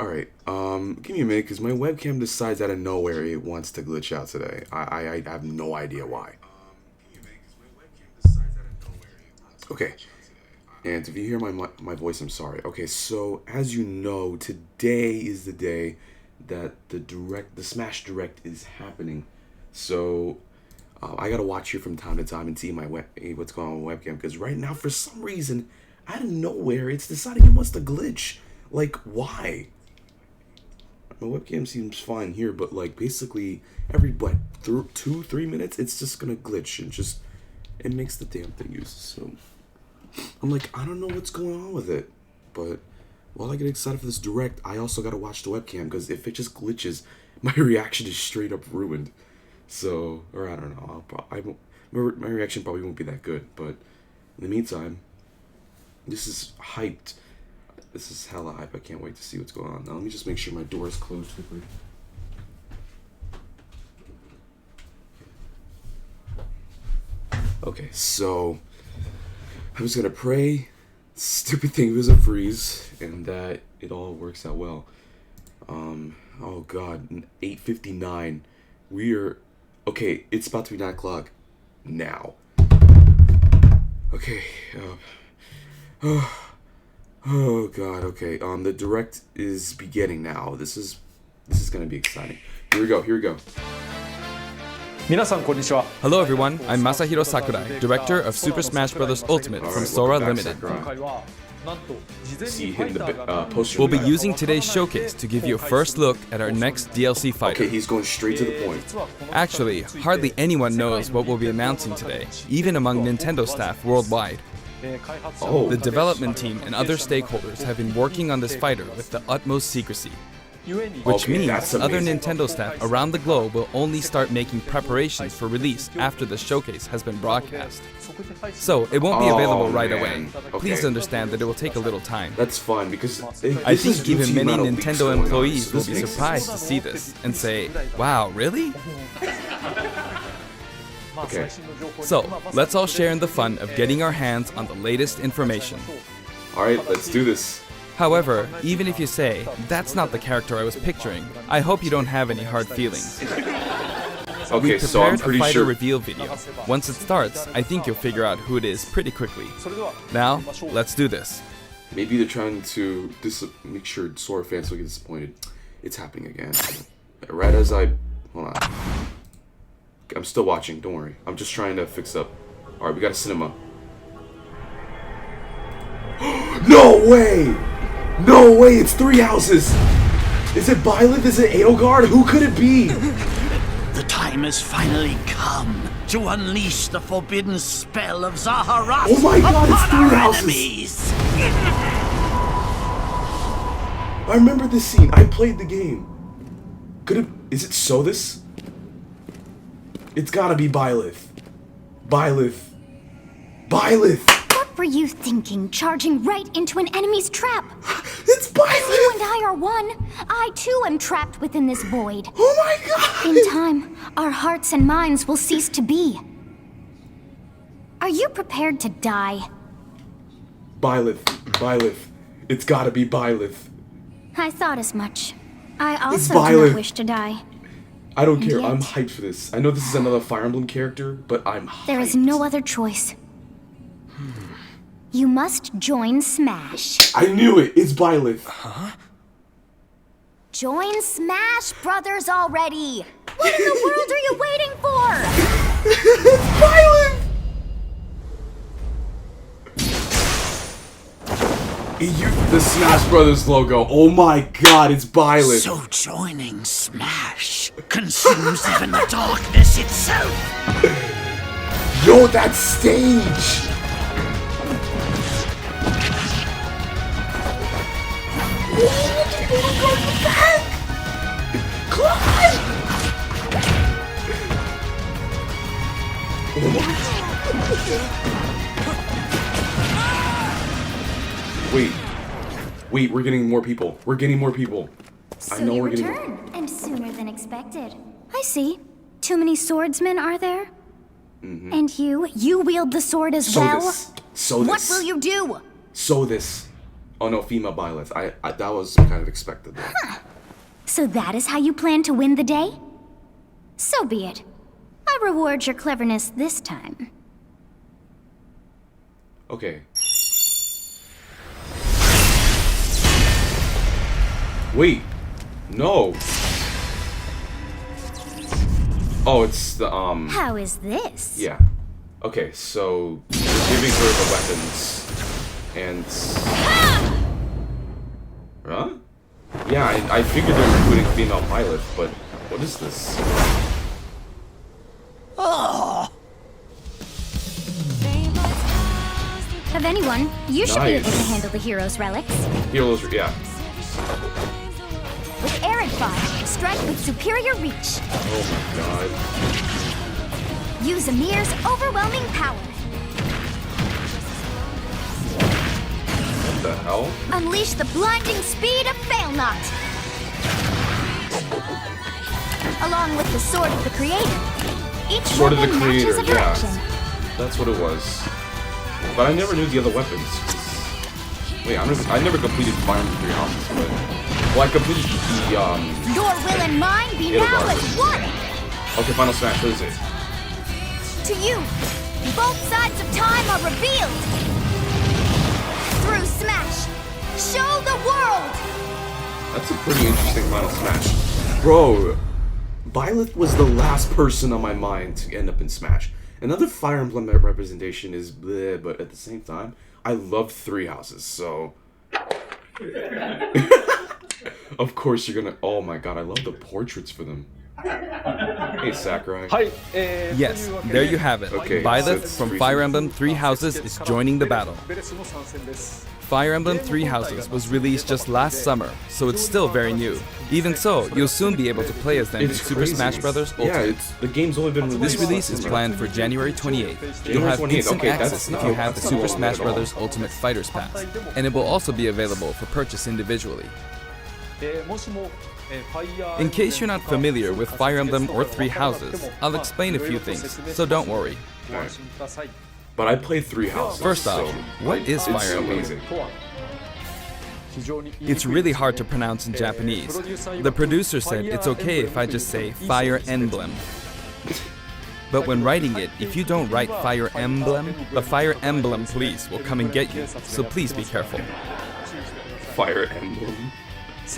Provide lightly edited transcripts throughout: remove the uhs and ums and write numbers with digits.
Alright, give me a minute, because my webcam decides out of nowhere it wants to glitch out today. I have no idea why. Okay, and if you hear my voice, I'm sorry. Okay, so, as you know, today is the day that the Smash Direct is happening. So, I gotta watch here from time to time and see what's going on with webcam, because right now, for some reason, out of nowhere, it's deciding it wants to glitch. Like, why? My webcam seems fine here, but like basically every 2-3 minutes, it's just gonna glitch and it makes the damn thing useless. So I'm like, I don't know what's going on with it, but while I get excited for this direct, I also gotta watch the webcam, because if it just glitches, my reaction is straight up ruined. So, or I don't know, my reaction probably won't be that good, but in the meantime, this is hyped. This is hella hype. I can't wait to see what's going on. Now, let me just make sure my door is closed quickly. Okay, so I'm just gonna pray stupid thing was a freeze and that it all works out well. Oh god, 8:59. Okay, it's about to be 9 o'clock now. Okay, oh god, okay. The direct is beginning now. This is gonna be exciting. Here we go. Hello everyone, I'm Masahiro Sakurai, director of Super Smash Bros. Ultimate from Sora Limited. See, hitting the poster. We'll be using today's showcase to give you a first look at our next DLC fighter. Okay, he's going straight to the point. Actually, hardly anyone knows what we'll be announcing today, even among Nintendo staff worldwide. Oh. The development team and other stakeholders have been working on this fighter with the utmost secrecy, which means other Nintendo staff around the globe will only start making preparations for release after the showcase has been broadcast. So, it won't be available right away. Please understand that it will take a little time. That's fine, because I think even many Nintendo employees will be surprised to see this and say, wow, really? Okay. So, let's all share in the fun of getting our hands on the latest information. Alright, let's do this. However, even if you say, that's not the character I was picturing, I hope you don't have any hard feelings. Okay, so I'm pretty a fighter sure. reveal video. Once it starts, I think you'll figure out who it is pretty quickly. Now, let's do this. Maybe they're trying to make sure Sora fans will get disappointed. It's happening again. Right as hold on. I'm still watching, don't worry. I'm just trying to fix up. Alright, we got a cinema. No way! No way, it's 3 houses! Is it Byleth? Is it Edelgard? Who could it be? The time has finally come to unleash the forbidden spell of Zaharas Oh my god, it's 3 upon our houses! enemies! I remember this scene. I played the game. Is it Sothis? It's gotta be Byleth. Byleth. What were you thinking, charging right into an enemy's trap? It's Byleth! You and I are one. I too am trapped within this void. Oh my god! In time, our hearts and minds will cease to be. Are you prepared to die? Byleth. It's gotta be Byleth. I thought as much. I also do Byleth. not wish to die. I don't care. yet- I'm hyped for this. I know this is another Fire Emblem character, but I'm hyped. There is no other choice. You must join Smash. I knew it. It's Byleth. Join Smash Brothers already! What in the world are you waiting for? It's Byleth! The Smash Brothers logo. Oh my god, it's Byleth. So joining Smash consumes even the darkness itself! Yo, that stage! Wait, we're getting more people. I know you we're getting return, and sooner than expected. I see. Too many swordsmen, are there? And you wield the sword as well? Sothis. What will you do? Sothis. Oh no, female Byleth. I that was kind of expected. Huh. So that is how you plan to win the day? So be it. I reward your cleverness this time. Okay. Wait. No. Oh, it's the How is this? Yeah. Okay, so you're giving her the weapons and Huh? Yeah, I figured they were including female pilot, but what is this? Of anyone, you should be able to handle the hero's relics. Heroes, yeah. With arid fire, strike with superior reach. Oh my god. Use Amir's overwhelming power. What the hell? Unleash the blinding speed of Failnaught. Along with the Sword of the Creator. Each Sword of the weapon matches Creator, a direction. yeah. That's what it was. But I never knew the other weapons. Wait, I never completed Fire Emblem 3 Houses, but... Well, I completed the, Your will and mine be It'll now work. as one! Okay, Final Smash, what is it? To you, both sides of time are revealed! Through Smash, show the world! That's a pretty interesting Final Smash. Bro, Byleth was the last person on my mind to end up in Smash. Another Fire Emblem representation is bleh, but at the same time, I love 3 Houses, so... Of course you're gonna... Oh my god, I love the portraits for them. Hey, Sakurai. Yes, there you have it. Okay, Byleth so from Fire Emblem 3 Houses is joining the battle. Fire Emblem 3 Houses was released just last summer, so it's still very new. Even so, you'll soon be able to play as them in Super crazy. Smash Bros. Ultimate. Yeah, the game's only been released. This release is planned for January 28th. You'll have 28th, instant okay, access that's if you not- have the that's not Super long Smash at all. Bros. Ultimate Fighters Pass, and it will also be available for purchase individually. In case you're not familiar with Fire Emblem or 3 Houses, I'll explain a few things, so don't worry. But I played 3 Houses. First off, what is it's Fire Emblem? amazing. It's really hard to pronounce in Japanese. The producer said it's okay if I just say Fire Emblem. But when writing it, if you don't write Fire Emblem, the Fire Emblem police will come and get you, so please be careful. Fire Emblem.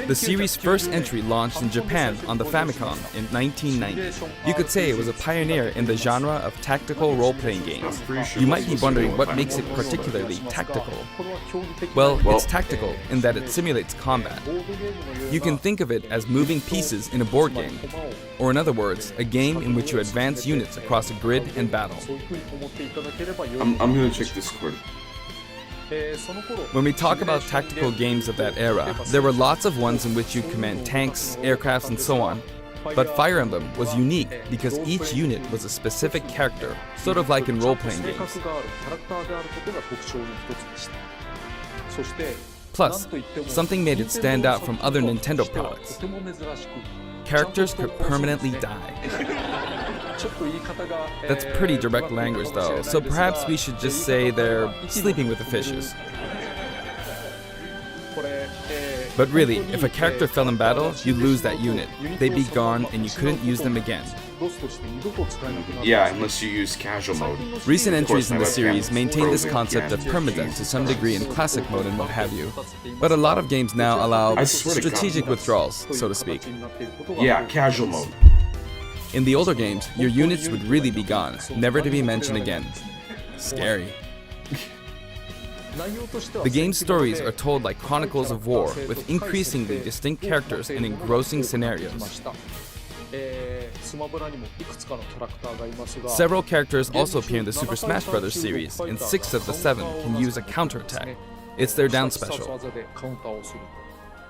The series' first entry launched in Japan on the Famicom in 1990. You could say it was a pioneer in the genre of tactical role-playing games. You might be wondering what makes it particularly tactical. Well, it's tactical in that it simulates combat. You can think of it as moving pieces in a board game, or in other words, a game in which you advance units across a grid and battle. I'm gonna check Discord. When we talk about tactical games of that era, there were lots of ones in which you command tanks, aircrafts, and so on. But Fire Emblem was unique because each unit was a specific character, sort of like in role-playing games. Plus, something made it stand out from other Nintendo products. Characters could permanently die. That's pretty direct language though, so perhaps we should just say they're sleeping with the fishes. But really, if a character fell in battle, you'd lose that unit. They'd be gone and you couldn't use them again. Yeah, unless you use casual mode. Recent entries in the series maintain this concept of permadeath to some degree in classic mode and what have you. But a lot of games now allow I swear to God. strategic withdrawals, so to speak. Yeah, casual mode. In the older games, your units would really be gone, never to be mentioned again. Scary. The game's stories are told like chronicles of war, with increasingly distinct characters and engrossing scenarios. Several characters also appear in the Super Smash Bros. Series, and 6 of the 7 can use a counterattack. It's their down special.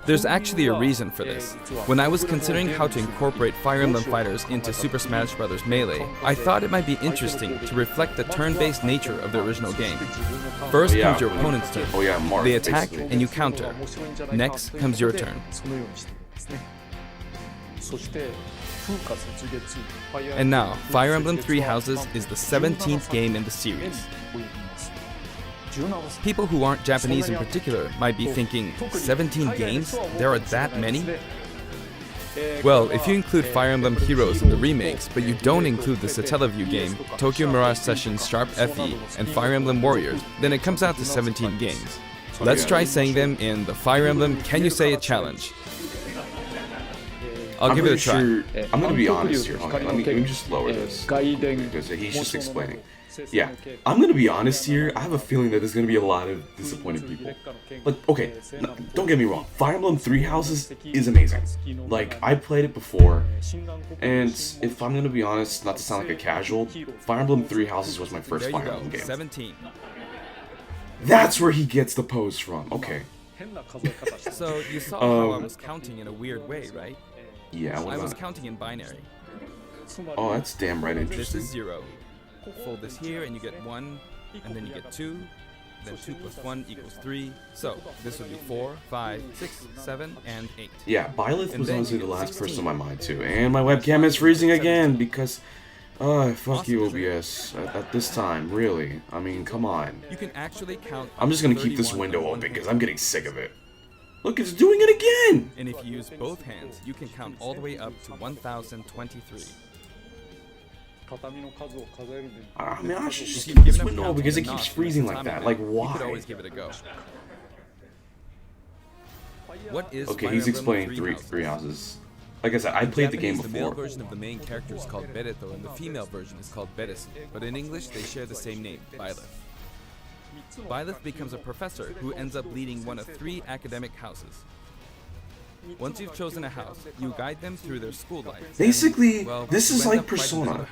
There's actually a reason for this. When I was considering how to incorporate Fire Emblem fighters into Super Smash Bros. Melee, I thought it might be interesting to reflect the turn-based nature of the original game. First comes your opponent's turn. They attack and you counter. Next comes your turn. And now, Fire Emblem 3 Houses is the 17th game in the series. People who aren't Japanese in particular might be thinking, 17 games? There are that many? Well, if you include Fire Emblem Heroes in the remakes, but you don't include the Satellaview game, Tokyo Mirage Sessions Sharp FE, and Fire Emblem Warriors, then it comes out to 17 games. Let's try saying them in the Fire Emblem Can You Say It challenge. I'll give it a try. I'm gonna be honest here. Okay, let me just lower this because he's just explaining. Yeah, I'm gonna be honest here. I have a feeling that there's gonna be a lot of disappointed people. Like, okay, don't get me wrong. Fire Emblem Three Houses is amazing. Like, I played it before, and if I'm gonna be honest, not to sound like a casual, Fire Emblem Three Houses was my first Fire Emblem game. 17. That's where he gets the pose from. Okay. So you saw how I was counting in a weird way, right? Yeah, I was counting in binary. Oh, that's damn right interesting. This is 0. Fold this here and you get 1, and then you get 2, then 2 plus 1 equals 3. So this would be 4, 5, 6, 7, and 8. Yeah, Byleth was honestly the last person on my mind too. And my webcam is freezing again because fuck you, OBS. At this time, really. I mean, come on. You can actually count. I'm just gonna keep this window open because I'm getting sick of it. Look, it's doing it again! And if you use both hands, you can count all the way up to 1023. I mean, I should just keep this window open because it keeps freezing like that. Like, why? You could always give it a go. What is okay, he's explaining three houses. Like I said, I played the game before. The male version of the main character is called Bereto, and the female version is called Beresu. But in English, they share the same name, Byleth. Byleth becomes a professor who ends up leading one of 3 academic houses. Once you've chosen a house, you guide them through their school life. Basically, and, well, this is like Persona.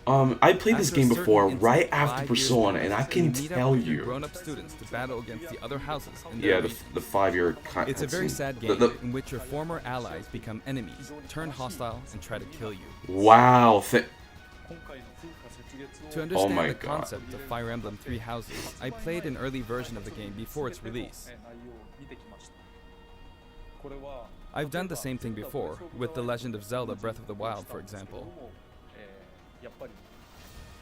I played this game before, right after Persona, and I can tell you. Grown-up students to battle against the other houses. Yeah, the 5-year kind. It's a very sad game in which your former allies become enemies, turn hostile, and try to kill you. Wow. To understand the concept of Fire Emblem Three Houses, I played an early version of the game before its release. I've done the same thing before, with The Legend of Zelda Breath of the Wild, for example.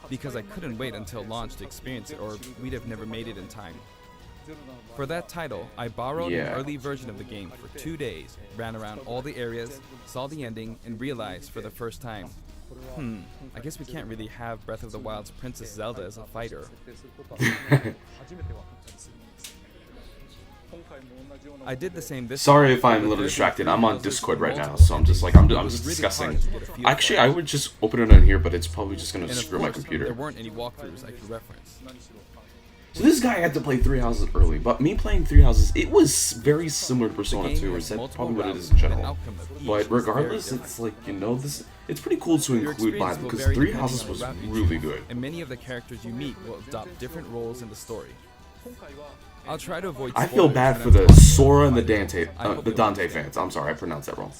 Because I couldn't wait until launch to experience it, or we'd have never made it in time. For that title, I borrowed an early version of the game for 2 days, ran around all the areas, saw the ending, and realized for the first time, I guess we can't really have Breath of the Wild's Princess Zelda as a fighter. I did the same this Sorry if I'm a little distracted. I'm on Discord right now, so I'm just like, I'm just discussing. Actually, I would just open it on here, but it's probably just going to screw my computer. There weren't any walkthroughs I could reference. So this guy had to play Three Houses early, but me playing Three Houses, it was very similar to Persona 2, or is that probably what it is in general. But regardless, it's like, you know, it's pretty cool to include Byleth, because Three Houses was really good. And many of the characters you meet will adopt different roles in the story. I'll try to avoid I feel bad for the Sora and the Dante fans. I'm sorry, I pronounced that wrong.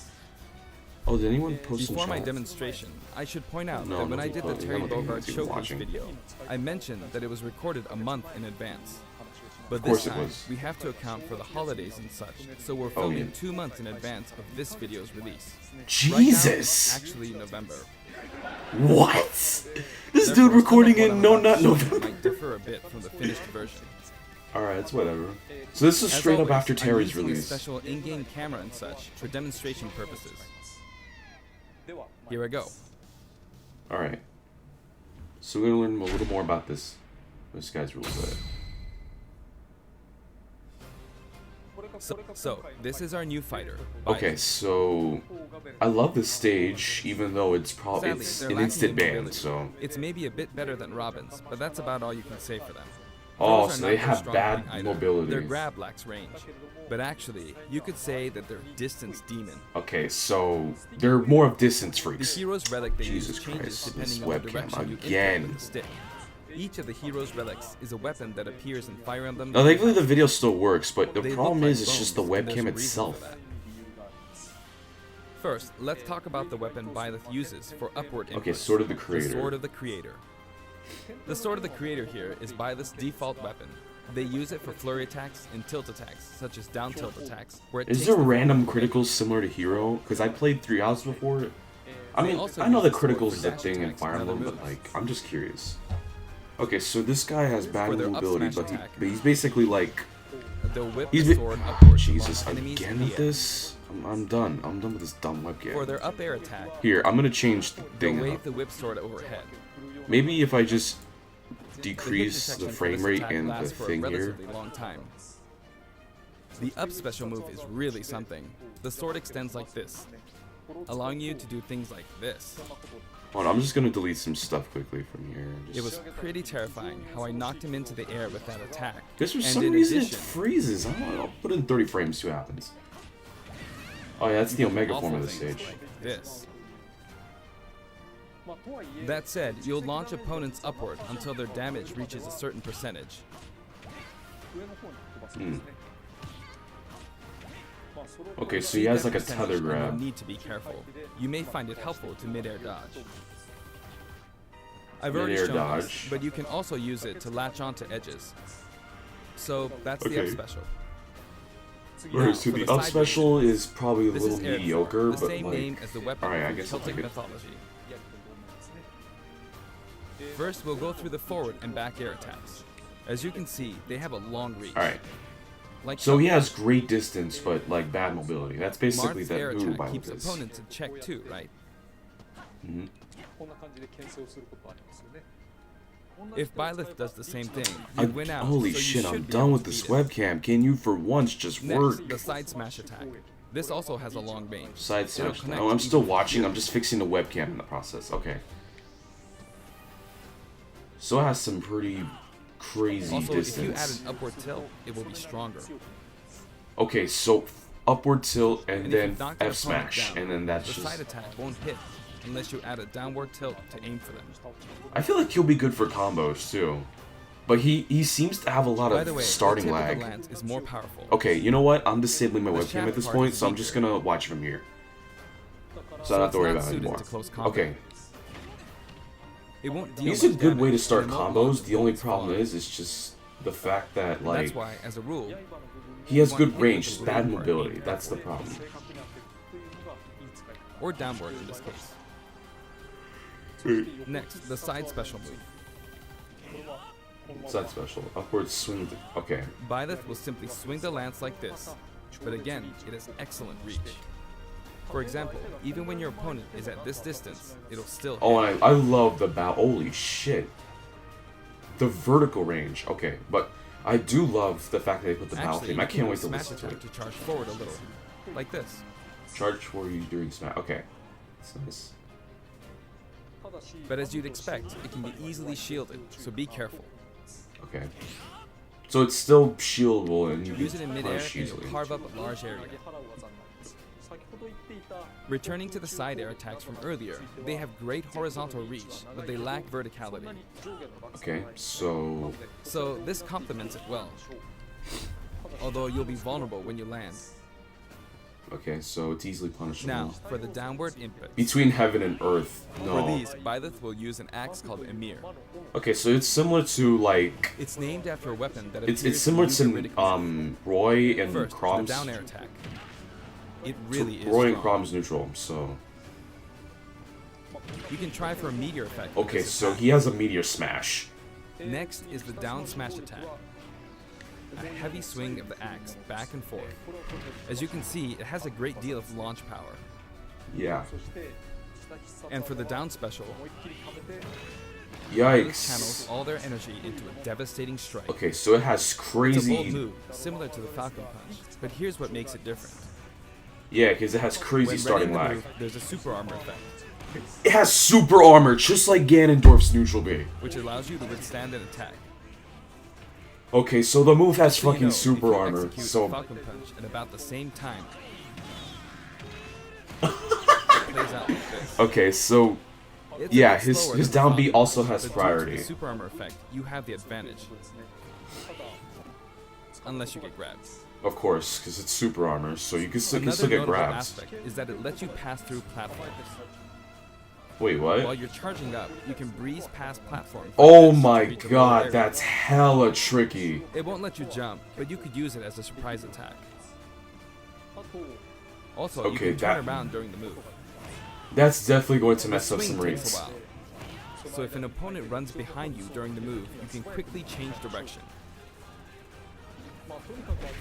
Oh, did anyone post some Before my chat? demonstration, I should point out that when I did the Terry Bogard showcase video, I mentioned that it was recorded a month in advance. But this time, we have to account for the holidays and such, so we're filming 2 months in advance of this video's release. Jesus! Right now, actually November. What? This dude recording in not November. Might differ a bit from the finished version. Alright, it's whatever. So this is straight up after Terry's release. A special in-game camera and such for demonstration purposes. Here I go. Alright. So we're gonna learn a little more about this. This guy's really good. So this is our new fighter. Okay, so I love this stage, even though it's probably an instant ban. So it's maybe a bit better than Robin's, but that's about all you can say for them. Oh, so they have bad mobility. Their grab lacks range, but actually, you could say that they're distance demon. Okay, so they're more of distance freaks. The hero's relic they Jesus use changes Christ, this depending on the direction you again. with the stick. Each of the hero's relics is a weapon that appears in Fire Emblem. Now, thankfully the video still works, but the problem is it's just the webcam itself. First, let's talk about the weapon Byleth uses for upward input. Okay, Sword of the Creator. The Sword of the Creator. The Sword of the Creator here is Byleth's default weapon. They use it for flurry attacks and tilt attacks, such as down tilt attacks. Where is there random criticals similar to Hero? Because I played 3 Houses before. I mean, I know the criticals is a thing in Fire Emblem, but like, I'm just curious. Okay, so this guy has bad For their up mobility, smash but attack. he's basically like... They'll whip He's the sword upwards to Jesus, launch enemies again in the with air. this? I'm done. I'm done with this dumb webcam. For their up air attack, Here, I'm gonna change the they'll thing wave up. the whip sword overhead. Maybe if I just The hit decrease detection the for frame this rate attack and the lasts for a thing here. relatively long time. The up special move is really something. The sword extends like this, allowing you to do things like this. Hold on, I'm just gonna delete some stuff quickly from here. It was pretty terrifying how I knocked him into the air with that attack. Because for And some in reason it addition, freezes. I don't know. I'll put it in 30 frames, see what happens. Oh yeah, that's the Omega form of the awful things stage. like this. That said, you'll launch opponents upward until their damage reaches a certain percentage. Okay, so he has like a tether Percentage, and grab. you'll need to be careful. You may find it helpful to mid-air dodge. I've already Mid-air shown dodge. this, but you can also use it to latch onto edges. So that's the up Okay. special. Alright, so for the the up side special is probably a This little is air mediocre, the but same like... name as the weapon Alright, I from guess I'll Celtic take it. mythology. First, we'll go through the forward and back air attacks. As you can see, they have a long reach. Alright, Like so he has great distance, but like bad mobility. That's basically Marth's air that move attack by keeps this. opponents in check too, right? If Byleth does the same thing, you win out. Holy so you shit, should I'm be done able with to this beat it. webcam. Can you for once just work? Next, the side smash attack. This also has a long range. Side It'll smash. connect Oh, I'm still even watching. I'm just fixing the webcam in the process. Okay. So it has some pretty crazy Also, if you add distance. an upward tilt, it will be stronger. Okay, so upward tilt and And if then you knock their F opponent smash, down, and then that's the just. side attack won't hit unless you add a downward tilt to aim for them. I feel like he'll be good for combos too, but he seems to have a lot By the of way, starting the tip lag. of the lance is more powerful. Okay, you know what? I'm disabling my The webcam shaft at this part point, is so I'm just weaker. gonna watch from here. So I don't So have it's to worry not about it suited anymore. to close combat. Okay, It won't deal he's a much good way to damage, start and it won't launch combos. The only bullets problem far. is just the fact that And like that's why, as a rule, he has you good want to hit range, with just the bad blade part mobility. aimed That's the upward. problem. Or downward in this case. Next, the side special move. Side special, upward swing. Okay, Byleth will simply swing the lance like this, but again, it has excellent reach. For example, even when your opponent is at this distance, it'll still hit. oh, and I love the bow. Holy shit, the vertical range. Okay, but I do love the fact that they put the bow Actually, theme. you I can can't do wait to smash listen to attack it. to charge forward a little, like this. Charge for you during smash. Okay, that's nice. But as you'd expect, it can be easily shielded, so be careful. Okay, so it's still shieldable and you Use it in can midair punish and you'll easily. carve up a large area. Returning to the side air attacks from earlier, they have great horizontal reach, but they lack verticality. Okay, so So this complements it well. Although you'll be vulnerable when you land. okay, so it's easily punishable. Now, for the downward input. Between heaven and earth. For No. these, Byleth will use an axe called Emir. Okay, so it's similar to like It's named after a weapon that it's appears similar in to Eurydice. Roy and First, the Crom's. down air attack. It really is Roy and strong. Crom's neutral. So You can try for a meteor effect. with okay, this so attack. he has a meteor smash. Next is the down smash attack. A heavy swing of the axe back and forth. As you can see, it has a great deal of launch power. Yeah. And for the down special, Byleth channels Yikes. all their energy into a devastating strike. Okay, so it has It's a bold crazy. move, similar to the Falcon Punch, but here's what makes it different. Yeah, because it has crazy When starting readying the lag. move, there's a super armor effect, It has super armor, just like Ganondorf's neutral B. which allows you to withstand an attack. Okay, so the move has So you fucking know, super if you armor. execute So the Falcon Punch at about the same time, it plays out like this. okay, so It's a yeah, bit his slower his than the down B Falcon also Punch, has but due to priority. the super armor effect, you have the advantage. Unless you get grabbed. Of course, because it's super armor, so you can still Another get notable grabs. aspect is that it lets you pass through platforms. Wait, While what? you're charging up, you can breeze past platforms. Oh like this to my reach a lower god, area. that's hella tricky. It won't let you jump, but you could use it as a surprise attack. Also, you Okay, can turn that- around during the move. That's definitely going to The mess up swing some takes rates. a while, so if an opponent runs behind you during the move, you can quickly change direction.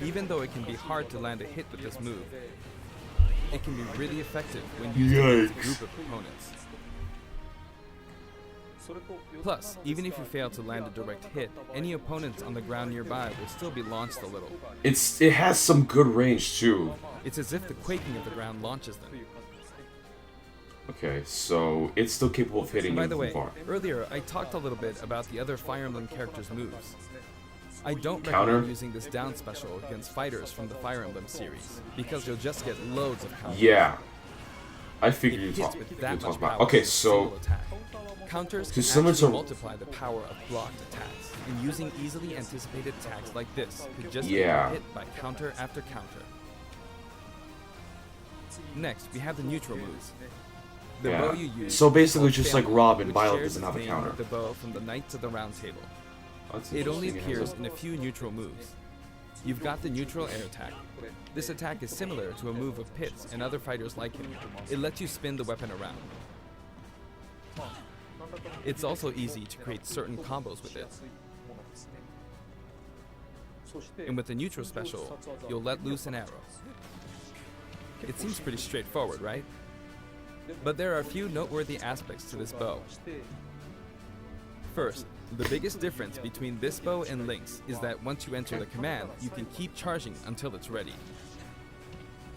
Even though it can be hard to land a hit with this move, it can be really effective when used against a group of opponents. Plus, even if you fail to land a direct hit, any opponents on the ground nearby will still be launched a little. It has some good range too. It's as if the quaking of the ground launches them. Okay, so it's still capable of hitting By you the from way, far. earlier I talked a little bit about the other Fire Emblem characters' moves. I don't Counter? recommend using this down special against fighters from the Fire Emblem series, because you'll just get loads of counters. Yeah. I figured It you'd hits talk, with you'd that talk much about. power Okay, with a single so attack. Counters can similar actually to- multiply the power of blocked attacks, and using easily anticipated attacks like this could just Yeah. get hit by counter after counter. Next, we have the neutral moves. The bow you use. So basically, is called just like Family, Robin, which Violet shares doesn't have a its counter. name with the bow from the Knights of the Round Table. That's It only interesting. It has appears in a few neutral moves. You've got the neutral air attack. This attack is similar to a move of Pit's and other fighters like him. It lets you spin the weapon around. It's also easy to create certain combos with it. And with the neutral special, you'll let loose an arrow. It seems pretty straightforward, right? But there are a few noteworthy aspects to this bow. First, the biggest difference between this bow and Link's is that once you enter the command, you can keep charging until it's ready.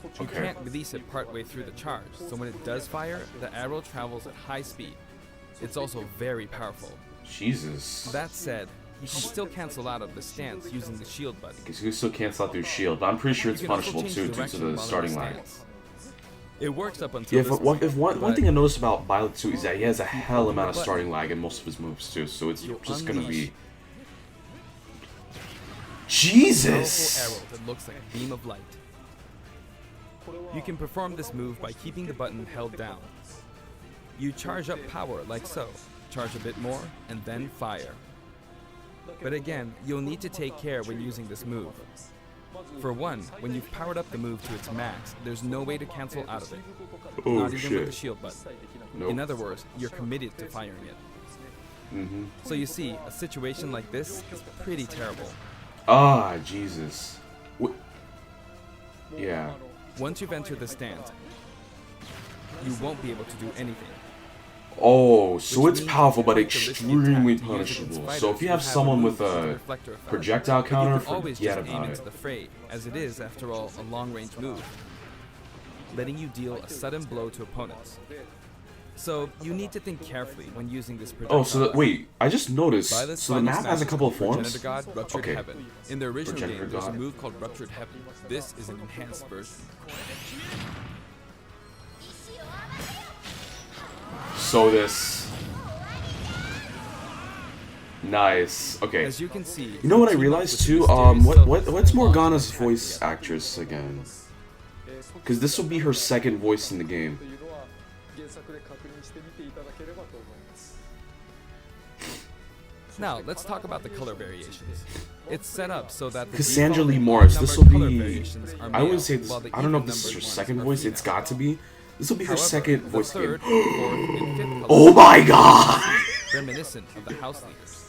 You Okay. can't release it partway through the charge, so when it does fire, the arrow travels at high speed. It's also very powerful. Jesus. That said, you can still cancel out of the stance using the shield button. Because you can still cancel out through shield, but I'm pretty sure it's You can also punishable change too due to direction the while in starting the lag. stance. It works up until Yeah, this if one point, thing I but noticed about Violet too is that he has a hell amount of button, starting lag in most of his moves too, so it's you'll just gonna unleash be. powerful Jesus! arrow that looks like a beam of light. You can perform this move by keeping the button held down. You charge up power like so, charge a bit more, and then fire. But again, you'll need to take care when using this move. For one, when you've powered up the move to its max, there's no way to cancel out of it. Oh Not even with the shit. shield button. Nope. In other words, you're committed to firing it. So you see, a situation like this is pretty terrible. Ah, Jesus. Yeah. Once you've entered the stance, you won't be able to do anything. Oh, so Which it's means powerful but you have to risk the extremely attack to use against punishable. fighters So if you who have someone a with move a reflector effect. projectile But counter, you can always forget just aim about into it. the fray, as it is, after all, a long-range move, letting you deal a sudden blow to opponents. So you need to think carefully when using this projectile. Oh, so wait, I just noticed. Violet's So the final map has a smash couple of is forms. Progenitor God, Ruptured Okay. Heaven. In the original Progenitor game, there's a God. move called Ruptured Heaven. This is an enhanced version. So this. Nice. Okay. As you can see, You know what I team up realized with the too? mysterious What's Silver Morgana's attack voice together. actress again? Because this will be her second voice in the game. Now, let's talk about the color variations. It's set up so that the Cassandra default Lee and Morris, odd-numbered this will color be. variations are I male, wouldn't say this. while the I don't know if this is her even-numbered second ones voice. are It's female. got to be. This will be her However, second the voice third, again. fourth, and fifth colors Oh my god! reminiscent of the house leaders.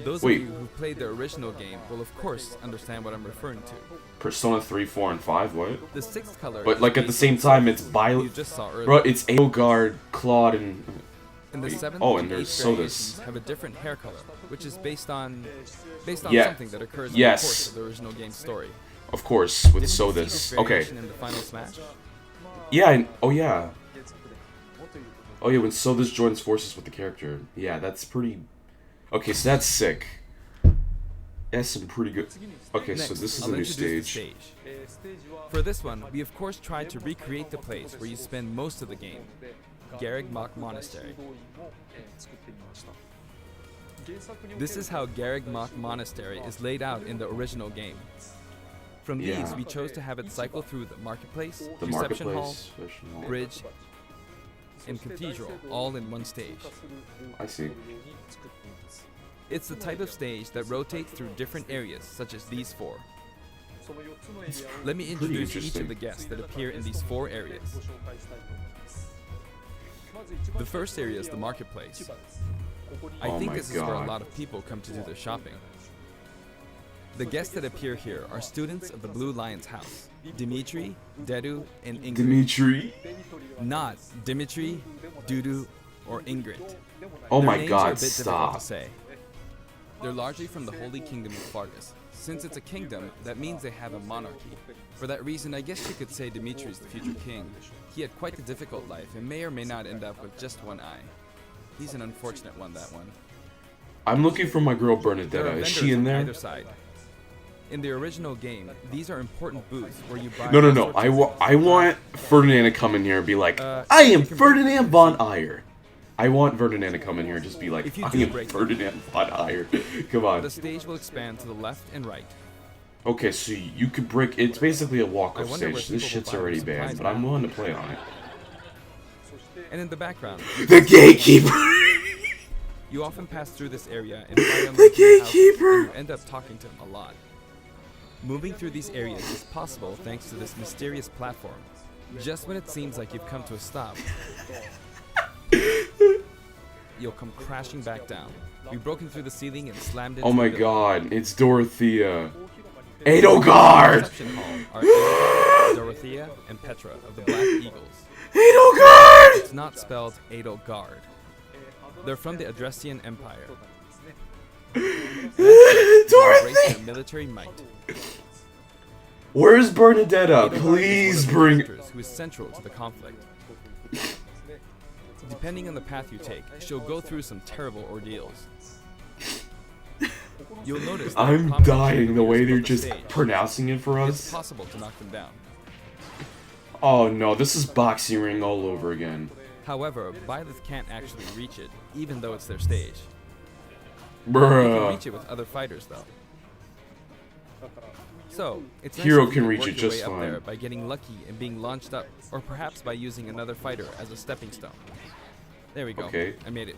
Those Wait. of you who played the original game will of course understand what I'm referring to. Persona 3, 4, and 5. What? The sixth color But is like at the based same on time, it's you Violet. just saw earlier. Bro, it's Eogard, Claude, and. And the wait, seventh oh, and and there's eighth Sodas. variations have a different hair color, which is based on Yeah. something that occurs in Yes. the course of the original game story. Of course, with Didn't you see Sodas. this Okay. variation in the final smash? Yeah, oh yeah. Oh yeah, when Sodas joins forces with the character. Yeah, that's pretty. Okay, so that's sick. That's some pretty good. Okay, Next, so this is I'll a new introduce stage. the stage. For this one, we of course tried to recreate the place where you spend most of the game, Garreg Mach Monastery. This is how Garreg Mach Monastery is laid out in the original game. From these, Yeah. we chose to have it cycle through the marketplace, The reception hall, marketplace, reception hall. bridge, and cathedral, all in one stage. I see. It's the type of stage that rotates through different areas, such as these four. Let me introduce each interesting. of the guests that appear in these four areas. The first area is the marketplace. I Oh think my this is where a God. lot of people come to do their shopping. The guests that appear here are students of the Blue Lion's house, Dimitri, Dedu, and Ingrid. Dimitri? Not Dimitri, Dudu, or Ingrid. Oh Their my names are God, a bit difficult to stop. say. They're largely from the Holy Kingdom of Fargus. Since it's a kingdom, that means they have a monarchy. For that reason, I guess you could say Dimitri's the future king. He had quite a difficult life and may or may not end up with just one eye. He's an unfortunate one, that one. I'm looking for my girl There are Bernadetta. Is vendors she in on there? either side. In the original game, these are important booths where you buy. No. all sorts of I want Ferdinand to come in here and be like, Uh, I am you can Ferdinand von Ayer. I want Ferdinand to come in here and just be like, If you I do am break- Ferdinand von Ayer. Come on. The stage will expand to the left and right. Okay, so you could break. It's basically a I walk-off wonder where stage. This people will shit's buy already their banned, supplies but I'm now. willing to play on it. And in the background, The gatekeeper. you often pass through this area and find The gatekeeper! and you end up talking to him a lot. Moving through these areas is possible thanks to this mysterious platform. Just when it seems like you've come to a stop, you'll come crashing back down. You've broken through the ceiling and slammed into Oh my the building. God, it's Dorothea. Edelgard. Reception hall are Edelgard, Dorothea, and Petra of the Black Eagles. Edelgard. It's not spelled Edelgard. They're from the Adrestian Empire. They embrace Dorothea. their military might. Where's Bernadetta? Edelgard is Please one of the bring. characters who is central to the conflict. Depending on the path you take, she'll go through some terrible ordeals. You'll notice that I'm prominent dying the way characters they're above the just stage. pronouncing it for It's us. possible to knock them down. Oh no, this is boxing ring all over again. However, Byleth can't actually reach it, even though it's their stage. You can Bruh. reach it with other fighters, though. So, it's nice Hero if you can reach work it your just way up fine. there by getting lucky and being launched up, or perhaps by using another fighter as a stepping stone. There we go. Okay. I made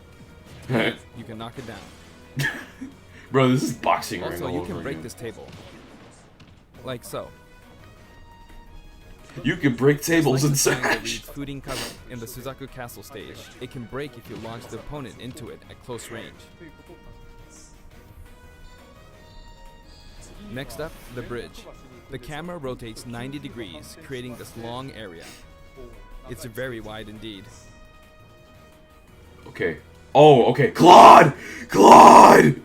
it. You can knock it down. Bro, this is boxing ring Also, all you over can break again. this table. Like so. You can break tables Like and the sign that such. reads Furinkazu in the Suzaku Castle stage. It can break if you launch the opponent into it at close range. Next up, the bridge. The camera rotates 90 degrees, creating this long area. It's very wide indeed. Okay. Oh, okay. Claude! Claude!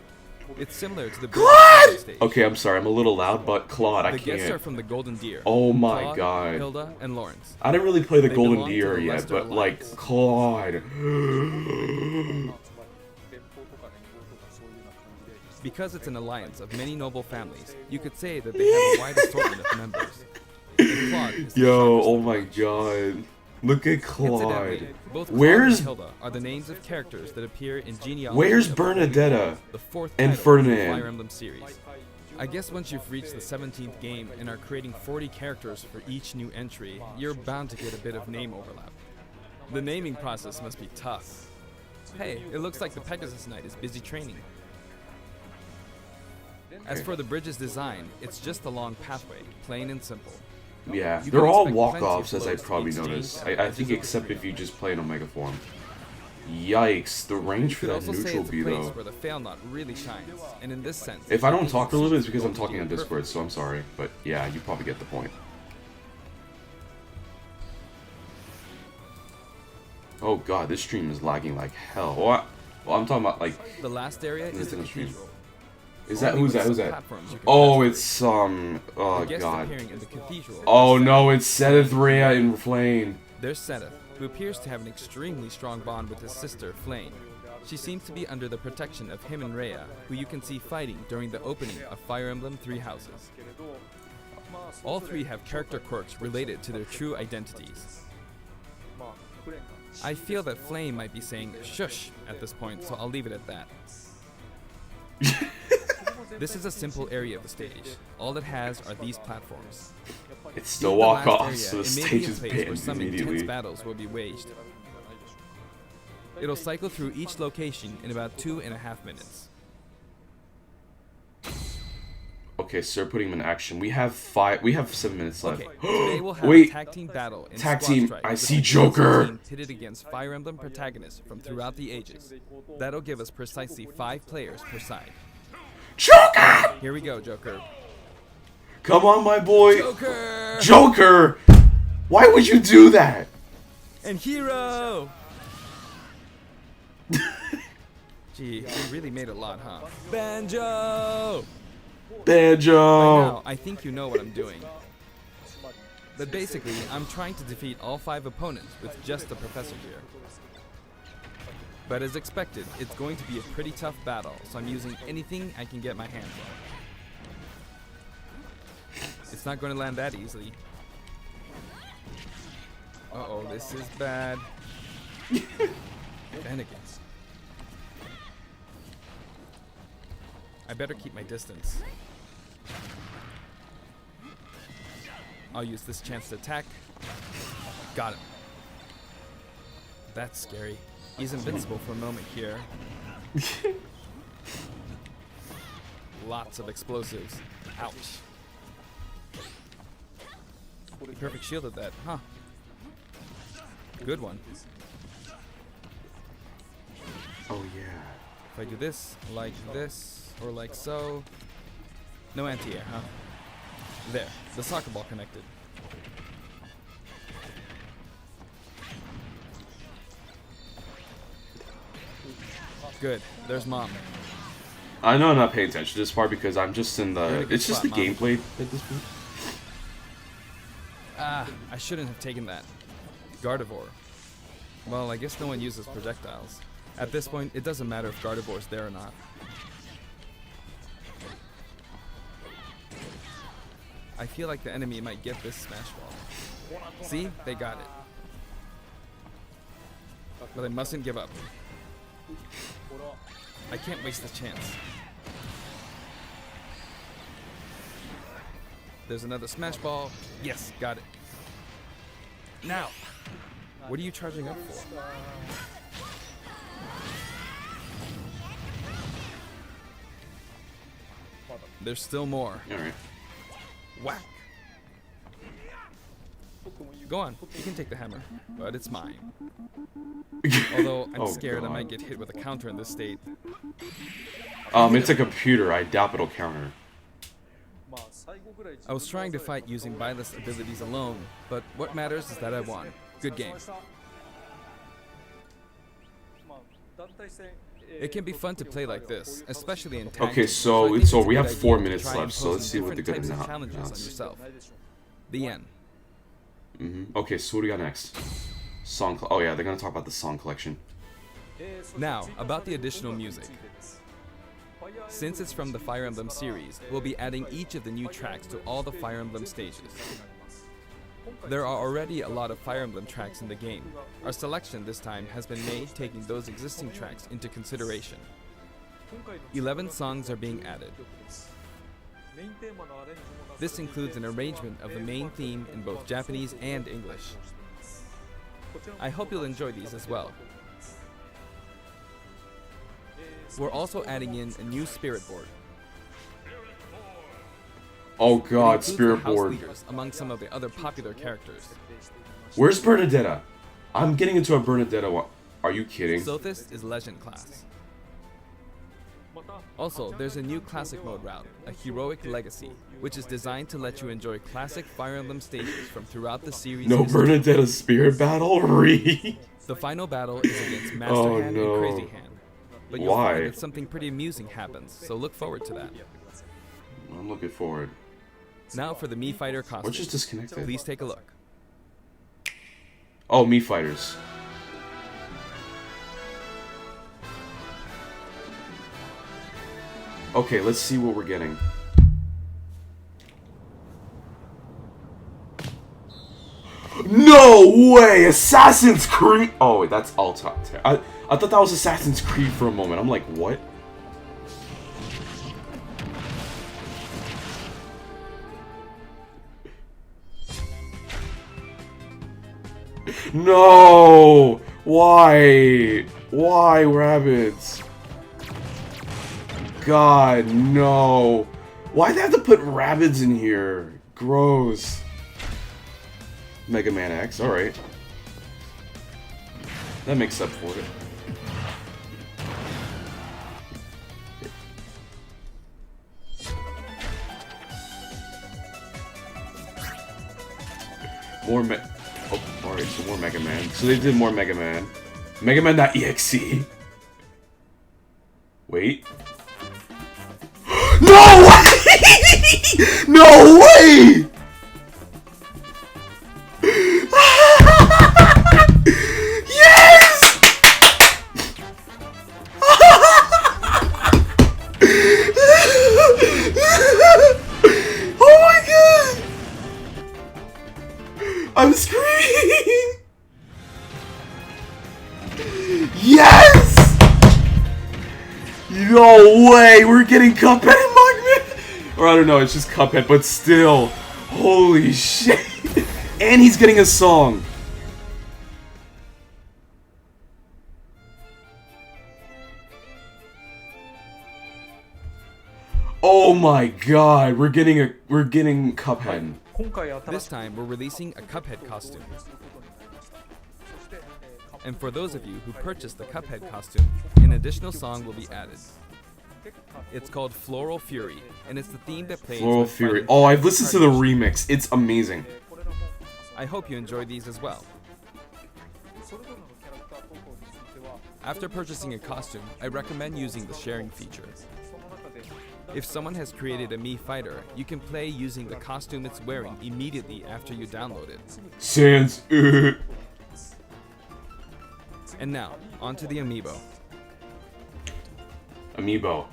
It's similar to the bridge stage. Okay, I'm sorry. I'm a little loud, but Claude, I The guests are can't. from the Golden Deer. Oh my Claude, God. Hilda, and Lawrence. I didn't really play the They Golden belong to Deer the yet, Leicester but like, Alliance. Claude. Because it's an alliance of many noble families, you could say that they have a wide assortment of members. And Claude is the Yo, sharpest oh of the my bunch. God. Look at Claude. Incidentally, both Claude Where's and Hilda are the names of characters that appear in Genealogy Where's of Bernadetta? the fourth and title of the Ferdinand? Fire Emblem series. I guess once you've reached the 17th game and are creating 40 characters for each new entry, you're bound to get a bit of name overlap. The naming process must be tough. Hey, it looks like the Pegasus Knight is busy training. As for the bridge's design, it's just a long pathway, plain and simple. Yeah, You they're can all expect walk-offs, plenty of as I blows to probably be noticed. exchanged I at think edges of except the if you just play in Omega form. Yikes, the range You for could that also say neutral it's a B place though. where the fail knot really shines, and in this sense, If I don't talk a little bit, it's because I'm Golden talking on Deer Discord, so I'm sorry. But yeah, you probably get the point. Oh god, this stream is lagging like hell. What? Well, I'm talking about like, The last area is the Nintendo stream. cathedral. is that Only who's with that? Who's some that? platforms you can Oh, pass it's through. oh The guests god. appearing in the cathedral Oh are no, Seth. it's Seth Rhea in Flame. There's Seth, who appears to have an extremely strong bond with his sister, Flame. She seems to be under the protection of him and Rhea, who you can see fighting during the opening of Fire Emblem Three Houses. All three have character quirks related to their true identities. I feel that Flame might be saying shush at this point, so I'll leave it at that. This is a simple area of the stage. All it has are these platforms. It's still Being the walk last off, area, so the it may stage be a is place where banned some intense immediately. battles will be waged. It'll cycle through each location in about 2.5 minutes. Okay, so they're putting him in action. We have 7 minutes left. Okay, today we'll have Wait. a tag team battle in Tag Squad team, Strike I with see the Joker. team pitted against Fire Emblem protagonists from throughout the ages. That'll give us precisely 5 players per side. Joker! Here we go, Joker. Come on, my boy. Joker! Joker! Why would you do that? And Hero! Gee, we really made a lot, huh? Banjo! Banjo! By now, I think you know what I'm doing. But basically, I'm trying to defeat all 5 opponents with just the Professor gear. But as expected, it's going to be a pretty tough battle, so I'm using anything I can get my hands on. It's not going to land that easily. Uh-oh, this is bad. Shenanigans. I better keep my distance. I'll use this chance to attack. Got him. That's scary. He's invincible for a moment here. Lots of explosives. Ouch. Perfect shielded that, huh? Good one. Oh, yeah. If I do this, or like so. No anti-air, huh? There, the soccer ball connected. Good, there's Mom. I know I'm not paying attention to this part because I'm just in You're in a the... good It's just the spot, Mom. gameplay at this point. Ah, I shouldn't have taken that. Gardevoir. Well, I guess no one uses projectiles. At this point, it doesn't matter if Gardevoir's there or not. I feel like the enemy might get this smash ball. See? They got it. But they mustn't give up. I can't waste this chance. There's another smash ball. Yes, got it. Now, what are you charging up for? There's still more. Alright. Whack. Go on, you can take the hammer, but it's mine. Although I'm Oh, scared I God. might get hit with a counter in this state. It's a computer. I doubt it'll counter. I was trying to fight using Byleth's abilities alone, but what matters is that I won. Good game. It can be fun to play like this, especially in tag Okay, teams, so I think it's a we good have idea 4 to minutes try left, so let's see what imposing the good different types of challenges. challenges on yourself. The end. Okay, so what do we got next? Oh yeah, they're gonna talk about the song collection. Now, about the additional music. Since it's from the Fire Emblem series, we'll be adding each of the new tracks to all the Fire Emblem stages. There are already a lot of Fire Emblem tracks in the game. Our selection this time has been made taking those existing tracks into consideration. 11 songs are being added. This includes an arrangement of the main theme in both Japanese and English. I hope you'll enjoy these as well. We're also adding in a new spirit board. Oh It god, includes the Spirit house Board. leaders among some of the other popular characters. Where's Bernadetta? I'm getting into a Bernadetta one. Are you kidding? Sothis is Legend class. Also, there's a new Classic Mode route, a Heroic Legacy, which is designed to let you enjoy classic Fire Emblem stages from throughout the series. No history. Bernadetta Spirit Battle? Really? The final battle is against Master Oh, Hand no. and Crazy Hand. But you'll Why? find that something pretty amusing happens, so look forward to that. I'm looking forward. Now for the Mii Fighter We're costume. just disconnected. Please take a look. Oh, Mii Fighters. Okay, let's see what we're getting. No way! Assassin's Creed! Oh, wait, that's all top 10. I thought that was Assassin's Creed for a moment. I'm like, what? No! Why? Why, rabbits? God, no. Why'd they have to put rabbits in here? Gross. Mega Man X, alright. That makes up for it. More oh, alright, so more Mega Man. So they did more Mega Man. Mega Man.exe. Wait. No way! No way! Yes! Oh my god! I'm screaming! Yes! No way! We're getting Cuphead and Mugman! Or I don't know, it's just Cuphead, but still. Holy shit! And he's getting a song! Oh my god, we're getting Cuphead. This time, we're releasing a Cuphead costume. And for those of you who purchased the Cuphead costume, an additional song will be added. It's called Floral Fury, and it's the theme that plays Floral Fury. Oh, I've listened to the remix. It's amazing. I hope you enjoy these as well. After purchasing a costume, I recommend using the sharing feature. If someone has created a Mii fighter, you can play using the costume it's wearing immediately after you download it. Sans. And now, onto the amiibo. Amiibo.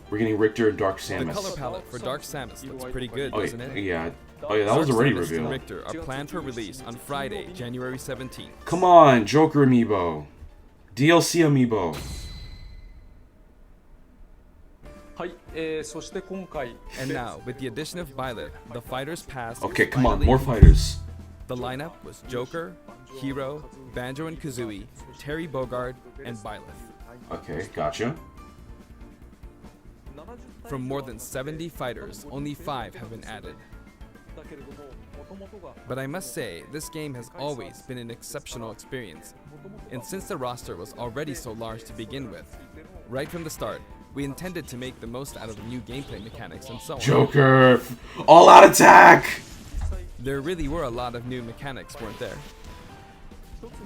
We're getting Richter and Dark Samus. The color palette for Dark Samus looks pretty good, doesn't it? Yeah. Oh yeah, that was already Dark Samus and revealed. Richter are planned for release on Friday, January 17th. Come on, Joker Amiibo. DLC Amiibo. And now, with the addition of Violet, the Fighters Pass. Okay, come on, more fighters. The lineup was Joker, Hero, Banjo and Kazooie, Terry Bogard, and Byleth. Okay, gotcha. From more than 70 fighters, only 5 have been added. But I must say, this game has always been an exceptional experience. And since the roster was already so large to begin with, right from the start, we intended to make the most out of the new gameplay mechanics and so on. Joker! All out attack! There really were a lot of new mechanics, weren't there?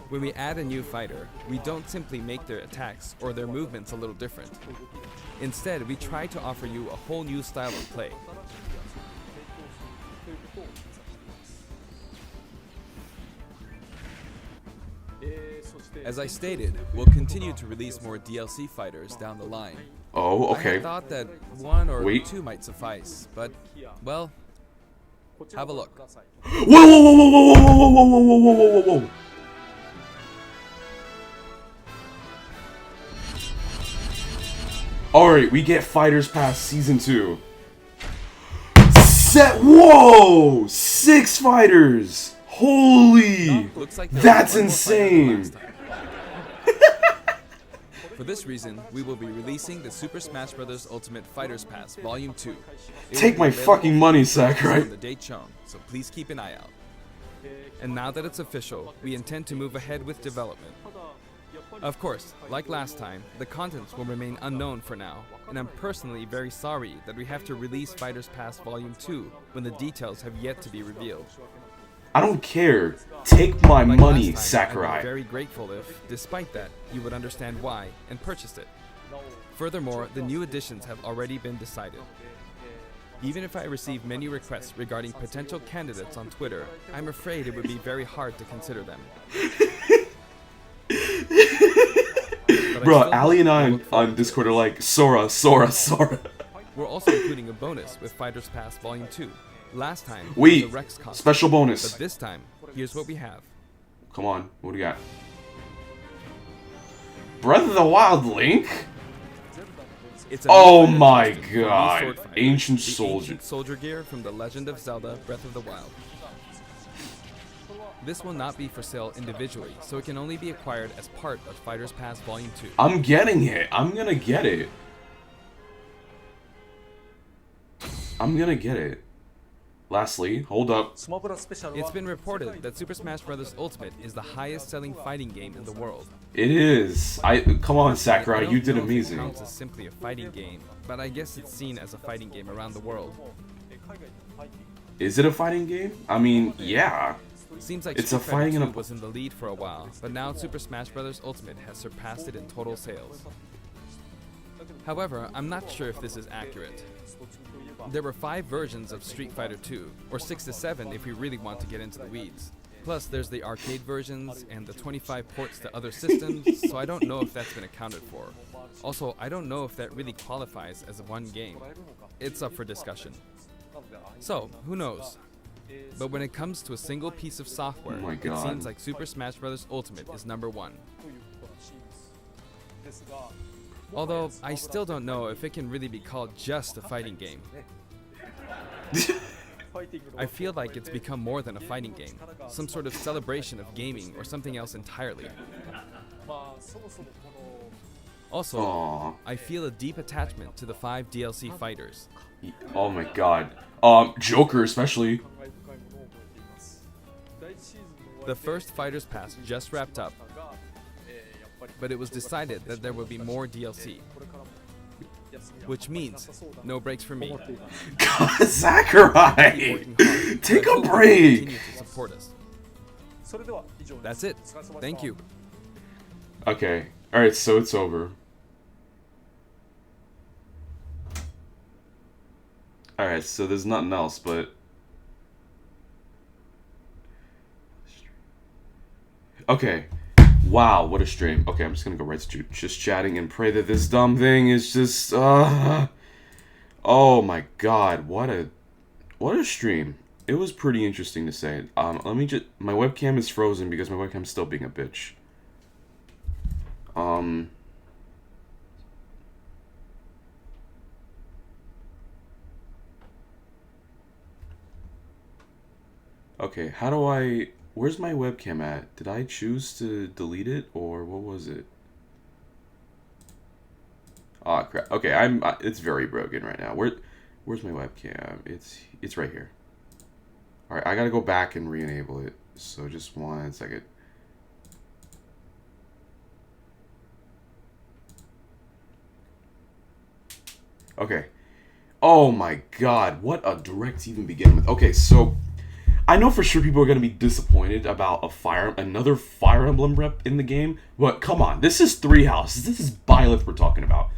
When we add a new fighter, we don't simply make their attacks or their movements a little different. Instead, we try to offer you a whole new style of play. As I stated, we'll continue to release more DLC fighters down the line. Oh, okay. I thought that 1 or 2 might suffice, but, well, have a look. Whoa, whoa, whoa, whoa, whoa, whoa, whoa, whoa, whoa, whoa, whoa, whoa. Alright, we get Fighters Pass Season 2. Whoa! 6 fighters! Holy! Like that's insane! For this reason, we will be releasing the Super Smash Bros. Ultimate Fighters Pass Volume 2. Take my fucking money, Sakurai! On the date shown, so please keep an eye out. And now that it's official, we intend to move ahead with development. Of course, like last time, the contents will remain unknown for now, and I'm personally very sorry that we have to release Fighters Pass Volume 2 when the details have yet to be revealed. I don't care. Take my money, Sakurai. I'd be very grateful if, despite that, you would understand why and purchase it. Furthermore, the new additions have already been decided. Even if I receive many requests regarding potential candidates on Twitter, I'm afraid it would be very hard to consider them. Bro, Ali and I on Discord are like, Sora, Sora, Sora. We're also including a bonus with Fighters Pass Volume 2. Last time, wait, the Rex costume, special bonus. But this time, here's what we have. Come on, what do you got? Breath of the Wild Link? Oh my god, Ancient Soldier. Ancient Soldier gear from The Legend of Zelda Breath of the Wild. This will not be for sale individually, so it can only be acquired as part of Fighters Pass Volume 2. I'm getting it. I'm gonna get it. I'm gonna get it. Lastly, hold up. It's been reported that Super Smash Bros. Ultimate is the highest-selling fighting game in the world. It is. Come on, Sakurai, you did amazing. It counts as simply a fighting game, but I guess it's seen as a fighting game around the world. Is it a fighting game? I mean, yeah. Seems like it's a Street Fighter fighting 2 was in the lead for a while, but now Super Smash Bros. Ultimate has surpassed it in total sales. However, I'm not sure if this is accurate. There were 5 versions of Street Fighter 2, or 6 to 7 if we really want to get into the weeds. Plus, there's the arcade versions and the 25 ports to other systems, so I don't know if that's been accounted for. Also, I don't know if that really qualifies as one game. It's up for discussion. So, who knows? But when it comes to a single piece of software, it seems like Super Smash Bros. Ultimate is #1. Although, I still don't know if it can really be called just a fighting game. I feel like it's become more than a fighting game, some sort of celebration of gaming or something else entirely. Also, aww. I feel a deep attachment to the 5 DLC fighters. Oh my god. Joker especially. The first Fighters Pass just wrapped up, but it was decided that there would be more DLC. Which means, no breaks for me. God, Sakurai! Take a break! Continue to support us. That's it. Thank you. Okay. Alright, so it's over. Alright, so there's nothing else, but... Okay. Wow, what a stream. Okay, I'm just gonna go right to just chatting and pray that this dumb thing is just, oh my god, what a stream. It was pretty interesting to say. Let me just, my webcam is frozen because my webcam's still being a bitch. Okay, how do I... Where's my webcam at? Did I choose to delete it, or what was it? Ah, crap. Okay, it's very broken right now. Where's my webcam? It's right here. All right, I gotta go back and re-enable it. So just 1 second. Okay. Oh my god, what a direct to even begin with. Okay, so I know for sure people are going to be disappointed about another Fire Emblem rep in the game, but come on, this is Three Houses. This is Byleth we're talking about.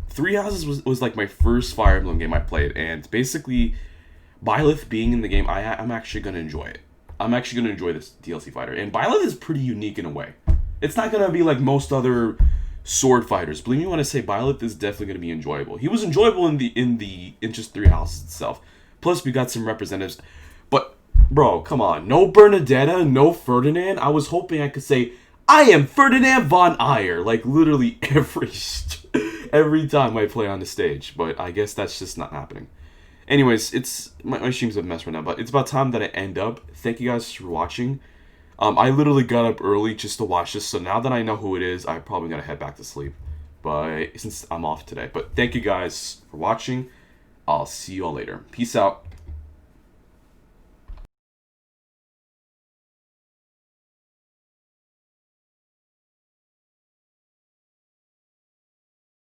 Three Houses was like my first Fire Emblem game I played, and basically, Byleth being in the game, I'm actually going to enjoy it. I'm actually going to enjoy this DLC fighter, and Byleth is pretty unique in a way. It's not going to be like most other sword fighters. Believe me when I say Byleth is definitely going to be enjoyable. He was enjoyable in just Three Houses itself. Plus, we got some representatives. But, bro, come on. No Bernadetta, no Ferdinand. I was hoping I could say, I am Ferdinand von Ayer. Like, literally every time I play on the stage. But I guess that's just not happening. Anyways, my stream's a mess right now. But it's about time that I end up. Thank you guys for watching. I literally got up early just to watch this. So now that I know who it is, I'm probably going to head back to sleep. But since I'm off today. But thank you guys for watching. I'll see you all later. Peace out.